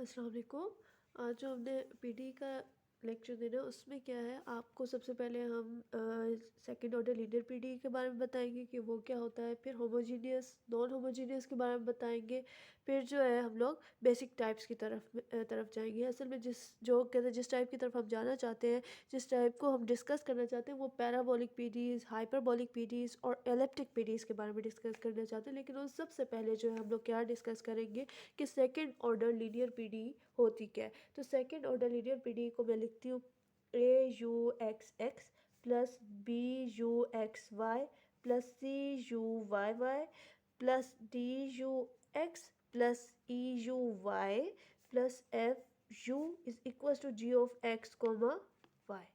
अस्सलाम वालेकुम। आज जो हमने पीडी का लेक्चर देना उसमें क्या है, आपको सबसे पहले हम सेकंड ऑर्डर लीनियर पीडी के बारे में बताएंगे कि वो क्या होता है, फिर होमोजीनियस नॉन होमोजीनियस के बारे में बताएंगे, फिर जो है हम लोग बेसिक टाइप्स की तरफ जाएंगे। असल में जिस टाइप की तरफ हम जाना चाहते हैं, जिस टाइप को हम डिस्कस करना चाहते हैं, वो पैराबोलिक पीडीज, हाइपरबोलिक पीडीज और एलिप्टिक पीडीज के बारे में डिस्कस करना चाहते हैं। लेकिन उस सबसे पहले जो है हम लोग क्या डिस्कस करेंगे कि सेकंड ऑर्डर लीनियर पीडी होती क्या है। तो सेकंड ऑर्डर लीनियर पीडी को मैं लिखती हूँ A U x x plus B U x Y plus C U Y Y plus D U X plus E U Y plus F U is equal to G of X comma Y.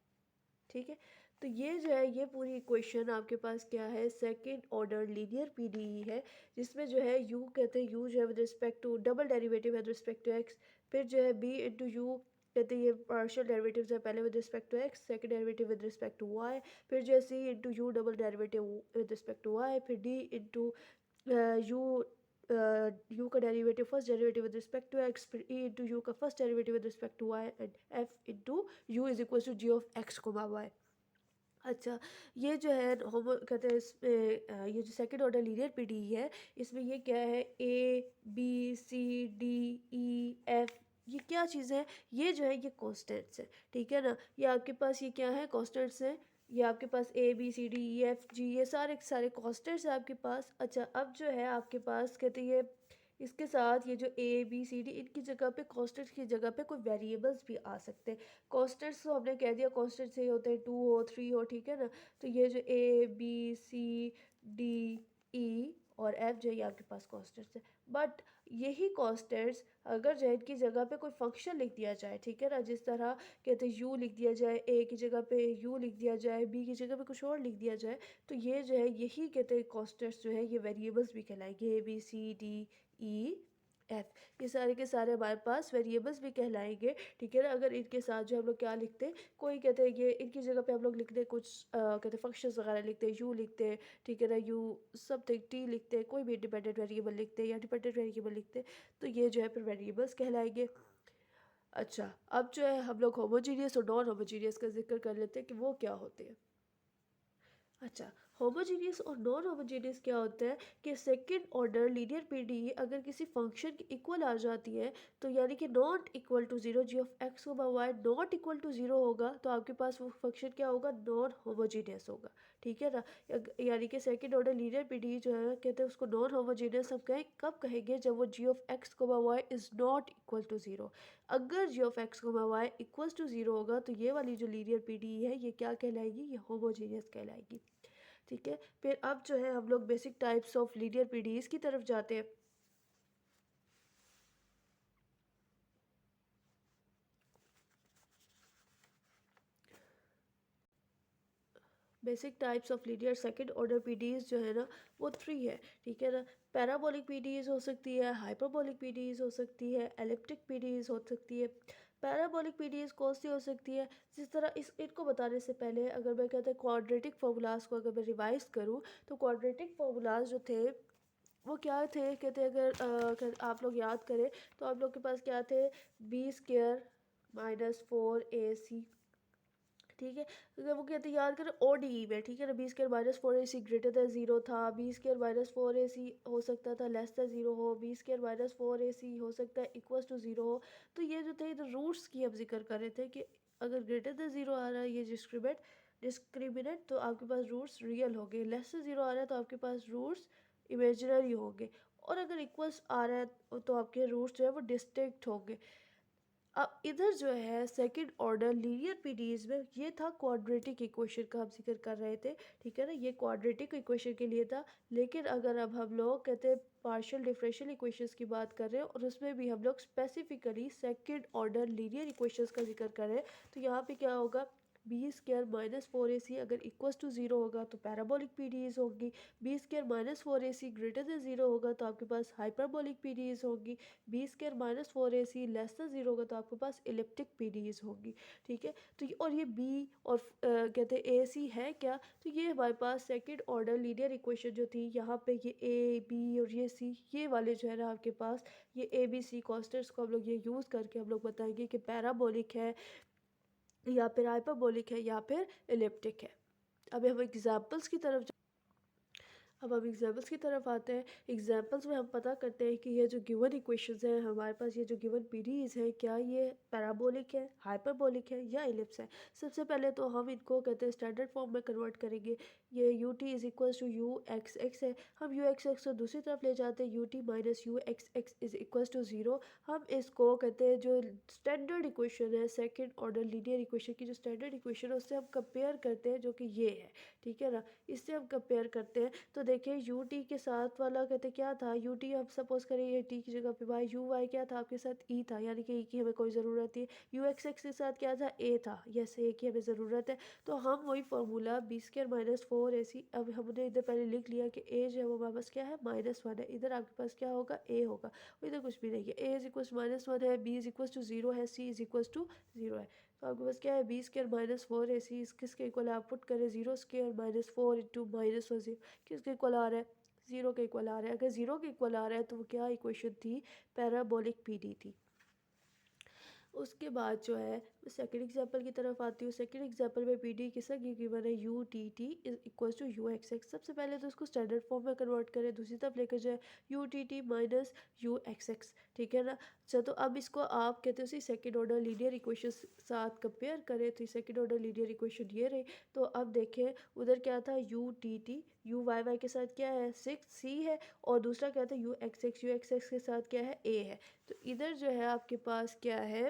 ठीक है, तो ये जो है ये पूरी equation आपके पास क्या है, सेकंड ऑर्डर लीनियर पीडीई है, जिसमें जो है यू कहते हैं, यू जो है with respect to double derivative with respect to x, फिर जो है बी इंटू यू कहते हैं ये पार्शियल डेरिवेटिव्स है, पहले with respect to X, second derivative with respect to Y, फिर जो है C into U double derivative with respect to Y, फिर डी इंटू यू यू का derivative first derivative with respect to x, फिर E into U का first derivative with respect to Y and F into U is equal to G of X comma Y. अच्छा, ये जो है होमो कहते हैं इसमें ये जो सेकंड ऑर्डर लीनियर पीडी है, इसमें ये क्या है, A B C D E F, ये क्या चीज़ें हैं, ये जो है ये कॉन्स्टेंट्स है। ठीक है ना, ये आपके पास ये क्या है, कॉन्स्टेंट्स हैं। ये आपके पास A B C D E F G, ये सारे सारे कॉन्स्टेंट्स हैं आपके पास। अच्छा, अब जो है आपके पास कहते हैं ये इसके साथ ये जो ए बी सी डी, इनकी जगह पे कॉन्स्टेंट्स की जगह पे कोई वेरिएबल्स भी आ सकते हैं। कॉन्स्टेंट्स तो हमने कह दिया कॉन्स्टेंट्स ये होते हैं 2 हो 3 हो, ठीक है ना। तो ये जो ए बी सी डी ई और एफ जो है ये आपके पास कॉन्स्टेंट्स है। बट यही कॉन्स्टेंट्स अगर जो है इनकी जगह पे कोई फंक्शन लिख दिया जाए, ठीक है ना, जिस तरह कहते हैं यू लिख दिया जाए, ए की जगह पे यू लिख दिया जाए, बी की जगह पे कुछ और लिख दिया जाए, तो ये जो है यही कहते हैं कॉन्स्टेंट्स जो है ये वेरिएबल्स भी कहलाएंगे, A B C D E F, ये सारे के सारे हमारे पास वेरिएबल्स भी कहलाएंगे। ठीक है ना, अगर इनके साथ जो हम लोग क्या लिखते हैं, कोई कहते हैं ये इनकी जगह पे हम लोग लिखते हैं कुछ कहते हैं फंक्शंस वगैरह लिखते हैं, यू लिखते हैं, ठीक है ना, यू समथिंग टी लिखते हैं, कोई भी इंडिपेंडेंट वेरिएबल लिखते हैं या डिपेंडेंट वेरिएबल लिखते हैं, तो ये जो है फिर वेरिएबल्स कहलाएंगे। अच्छा, अब जो है हम लोग होमोजीनियस और नॉन होमोजीनियस का जिक्र कर लेते हैं कि वो क्या होते हैं। अच्छा, होमोजीनियस और नॉन होमोजीनियस क्या होता है कि सेकंड ऑर्डर लीनियर पीडी अगर किसी फंक्शन की इक्वल आ जाती है, तो यानी कि not equal to zero, G of x को Y not equal to zero होगा, तो आपके पास वो फंक्शन क्या होगा, नॉन होमोजीनियस होगा। ठीक है ना, यानी कि सेकंड ऑर्डर लीनियर पीडी जो है कहते हैं उसको नॉन होमोजीनियस हम कब कहेंगे, जब वो जी ऑफ एक्स को y is not equal to zero. अगर जी ऑफ एक्स को वाई इक्वल टू ज़ीरो होगा, तो ये वाली जो लीनियर पीडी है ये क्या कहलाएगी, ये होमोजीनियस कहलाएगी। ठीक है, फिर अब जो है हम लोग basic types of linear PDs की तरफ जाते हैं। Basic types of linear second order PDs जो है ना वो 3 है। ठीक है ना, पैराबोलिक पीडीज हो सकती है, हाइपरबोलिक पीडीज हो सकती है, एलिप्टिक पीडीज हो सकती है। पैराबोलिक पीडीज कौन सी हो सकती है, जिस तरह इनको बताने से पहले अगर मैं कहते हैं क्वाड्रेटिक फार्मूलाज को अगर मैं रिवाइज करूँ, तो क्वाड्रेटिक फार्मूलाज जो थे वो क्या थे, कहते हैं अगर आप लोग याद करें तो आप लोग के पास क्या थे, बी स्क्र माइनस 4ac। ठीक है, अगर वो कहते हैं याद करें ओडीई में, ठीक है ना, b square minus 4ac greater than zero था, बी स्क्र माइनस 4ac हो सकता था लेस दैन जीरो हो, बी स्क्र माइनस 4ac हो सकता है इक्वल टू जीरो हो। तो ये जो थे रूट्स की हम जिक्र कर रहे थे कि अगर ग्रेटर दैन जीरो आ रहा है ये डिस्क्रिमिनेंट तो आपके पास रूट्स रियल हो गए, लेस से जीरो आ रहा है तो आपके पास रूट्स इमेजिनरी होंगे, और अगर इक्वल्स आ रहा है तो आपके रूट्स जो है वो डिस्टिंक्ट होंगे। अब इधर जो है सेकंड ऑर्डर लीनियर पीडीज में ये था क्वाड्रेटिक इक्वेशन का हम जिक्र कर रहे थे। ठीक है ना, ये क्वाड्रेटिक इक्वेशन के लिए था। लेकिन अगर अब हम लोग कहते हैं पार्शियल डिफरेंशियल इक्वेशंस की बात कर रहे हैं और उसमें भी हम लोग specifically second order linear equations का जिक्र कर रहे हैं, तो यहाँ पे क्या होगा, बी स्क्वायर माइनस 4ac अगर इक्वल्स टू 0 होगा तो पैराबोलिक पीडीज होगी, b square minus 4ac greater than 0 होगा तो आपके पास हाइपरबोलिक पीडीज होगी, b square minus 4ac less than 0 होगा तो आपके पास इलिप्टिक पीडीज होगी। ठीक है, तो और ये बी और कहते हैं ए सी है क्या, तो ये हमारे पास सेकंड ऑर्डर लीनियर इक्वेशन जो थी, यहाँ पे ये ए बी और ये सी, ये वाले जो है ना आपके पास ये ए बी सी कॉन्स्टेंट्स को हम लोग ये यूज़ करके हम लोग बताएंगे कि पैराबोलिक है या फिर हाइपरबोलिक है या फिर इलिप्टिक है। अब हम एग्जाम्पल्स की तरफ अब हम एग्जाम्पल्स की तरफ आते हैं। एग्जाम्पल्स में हम पता करते हैं कि ये जो गिवन इक्वेशंस हैं हमारे पास, ये जो गिवन पीडीज है क्या ये पैराबोलिक है, हाइपरबोलिक है या इलिप्स है। सबसे पहले तो हम इनको कहते हैं स्टैंडर्ड फॉर्म में कन्वर्ट करेंगे। ये u t is equal to u x x है, हम यू एक्स एक्स को दूसरी तरफ ले जाते हैं, u t minus u x x is equal to 0। हम इसको कहते हैं जो स्टैंडर्ड इक्वेशन है, सेकेंड ऑर्डर लीनियर इक्वेशन की जो स्टैंडर्ड इक्वेशन है उससे हम कंपेयर करते हैं, जो कि ये है। ठीक है ना, इससे हम कंपेयर करते हैं तो देखिए यू टी के साथ वाला कहते क्या था, यू टी हम सपोज करें ये टी की जगह पे वाई, यू वाई क्या था आपके साथ ई था, यानी कि ई की हमें कोई ज़रूरत है। यू एक्स एक्स के साथ क्या था, ए था, यस ए की हमें ज़रूरत है। तो हम वही formula B square minus 4ac, अब हमने इधर पहले लिख लिया कि ए जो है वो हमारे पास क्या है -1 है, इधर आपके पास क्या होगा ए होगा, इधर कुछ भी नहीं है। ए इज इक्वल -1 है, बी इज इक्वल टू 0 है, सी इज इक्वल टू 0 है। तो आपके पास क्या है बी स्क्वायर माइनस 4ac, किसके इक्वल आप पुट करें 0 स्क्वायर माइनस 4 इंटू -1 किसके इक्वल आ रहा है, 0 के इक्वल आ रहा है। अगर 0 के इक्वल आ रहा है तो वो क्या इक्वेशन थी, पैराबोलिक पीडी थी। उसके बाद जो है मैं सेकेंड एग्जाम्पल की तरफ आती हूँ। सेकेंड एग्जाम्पल में पी डी किसका गिवन है, u t t is equal to u x x. सबसे पहले तो उसको स्टैंडर्ड फॉर्म में कन्वर्ट करें, दूसरी तरफ लेकर जाए you t T minus u x x. ठीक है ना, अच्छा तो अब इसको आप कहते हो सेकेंड ऑर्डर लीनियर इक्वेशन साथ कंपेयर करें, तो सेकेंड ऑर्डर लीनियर इक्वेशन ये रही। तो अब देखें उधर क्या था, u t t u Y y के साथ क्या है 6c है, और दूसरा क्या था यू एक्स एक्स के साथ क्या है a है। तो इधर जो है आपके पास क्या है,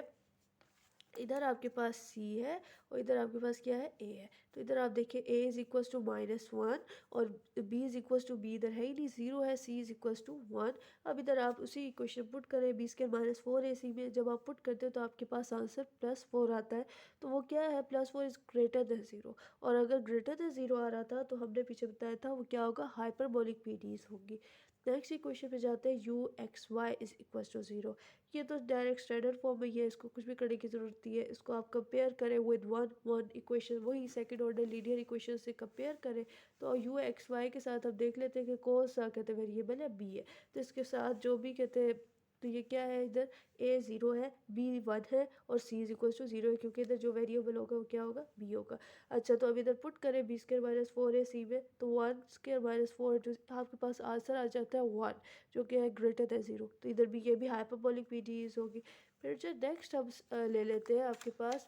इधर आपके पास c है और इधर आपके पास क्या है a है। तो इधर आप देखिए a इज इक्वल टू -1 और b is equal to b इधर है ही नहीं, 0 है, c इज इक्वल टू 1। अब इधर आप उसी इक्वेशन पुट करें, b स्क्वायर माइनस 4ac में जब आप पुट करते हो तो आपके पास आंसर +4 आता है। तो वो क्या है, +4 इज ग्रेटर देन 0, और अगर ग्रेटर देन 0 आ रहा था तो हमने पीछे बताया था वो क्या होगा, हाइपरबोलिक पीडीज होगी। नेक्स्ट इक्वेशन पे जाते हैं, u x y is equal to 0। ये तो डायरेक्ट स्टैंडर्ड फॉर्म में, ये इसको कुछ भी करने की ज़रूरत नहीं है। इसको आप कंपेयर करें विद वन इक्वेशन, वही सेकंड ऑर्डर लीनियर इक्वेशन से कंपेयर करें। तो यू एक्स वाई के साथ हम देख लेते हैं कि कौन सा कहते हैं वेरिएबल है, बी है। तो इसके साथ जो भी कहते हैं, तो ये क्या है, इधर a 0 है, b 1 है और c इज इक्वल टू 0 है, क्योंकि इधर जो वेरिएबल होगा वो क्या होगा, b होगा। अच्छा तो अब इधर पुट करें b स्क्वायर माइनस 4ac में, तो 1 स्क्वायर माइनस 4 जो आपके पास आंसर आ जाता है 1, जो कि है ग्रेटर देन 0। तो इधर भी ये भी हाइपरबोलिक पीडीज होगी। फिर जो नेक्स्ट हम ले लेते हैं आपके पास,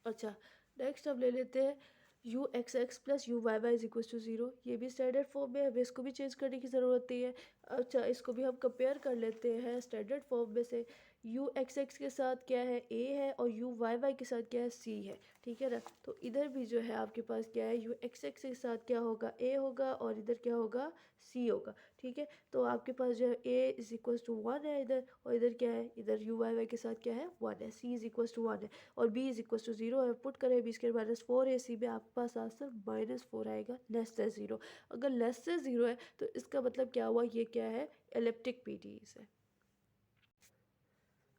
अच्छा नेक्स्ट हम ले लेते हैं u x x plus u Y y is equal to 0। ये भी स्टैंडर्ड फॉर्म में है, हमें इसको भी चेंज करने की ज़रूरत नहीं है। अच्छा इसको भी हम कंपेयर कर लेते हैं स्टैंडर्ड फॉर्म में से, यू एक्स एक्स के साथ क्या है a है और यू वाई वाई के साथ क्या है c है। ठीक है ना, तो इधर भी जो है आपके पास क्या है, यू एक्स एक्स के साथ क्या होगा, a होगा और इधर क्या होगा, c होगा। ठीक है, तो आपके पास जो है a इज इक्वल टू 1 है इधर, और इधर क्या है, इधर यू वाई वाई के साथ क्या है 1 है, c इज इक्वल टू 1 है और b इज इक्वल टू 0 है। पुट करें b स्क्वायर माइनस 4ac में, आपके पास आंसर -4 आएगा, लेस देन 0। अगर लेस देन 0 है तो इसका मतलब क्या हुआ, ये क्या है, एलिप्टिक पीडीज है।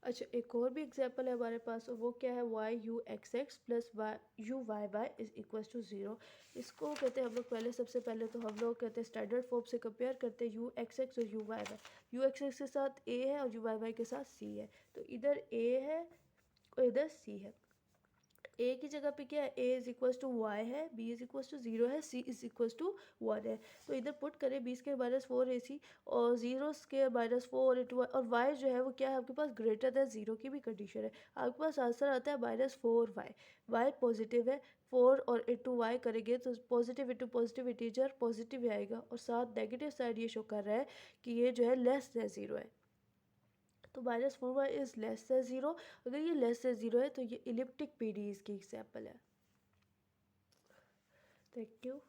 अच्छा एक और भी एग्जाम्पल है हमारे पास, और वो क्या है, y u x x plus y u Y y is equal to 0। इसको कहते हैं हम लोग पहले, सबसे पहले तो हम लोग कहते हैं स्टैंडर्ड फॉर्म से कंपेयर करते हैं यू एक्स एक्स और u Y y. U x x के साथ a है और यू वाई वाई के साथ c है। तो इधर a है और इधर c है। a की जगह पे क्या है, a is equal to y है, b इज इक्वल टू 0 है, c इज इक्वल टू 1 है। तो इधर पुट करें b स्क्वायर माइनस 4ac और 0 स्क्वायर माइनस 4 इंटू, और y जो है वो क्या है आपके पास, ग्रेटर देन 0 की भी कंडीशन है। आपके पास आंसर आता है -4y। y पॉजिटिव है, 4 और इंटू वाई करेंगे तो positive into positive integer positive ही आएगा, और साथ नेगेटिव साइड ये शो कर रहा है कि ये जो है लेस देन 0 है। तो -4y इज लेस देन 0। अगर ये लेस देन 0 है तो ये इलिप्टिक पीडीज की एग्जाम्पल है। Thank you.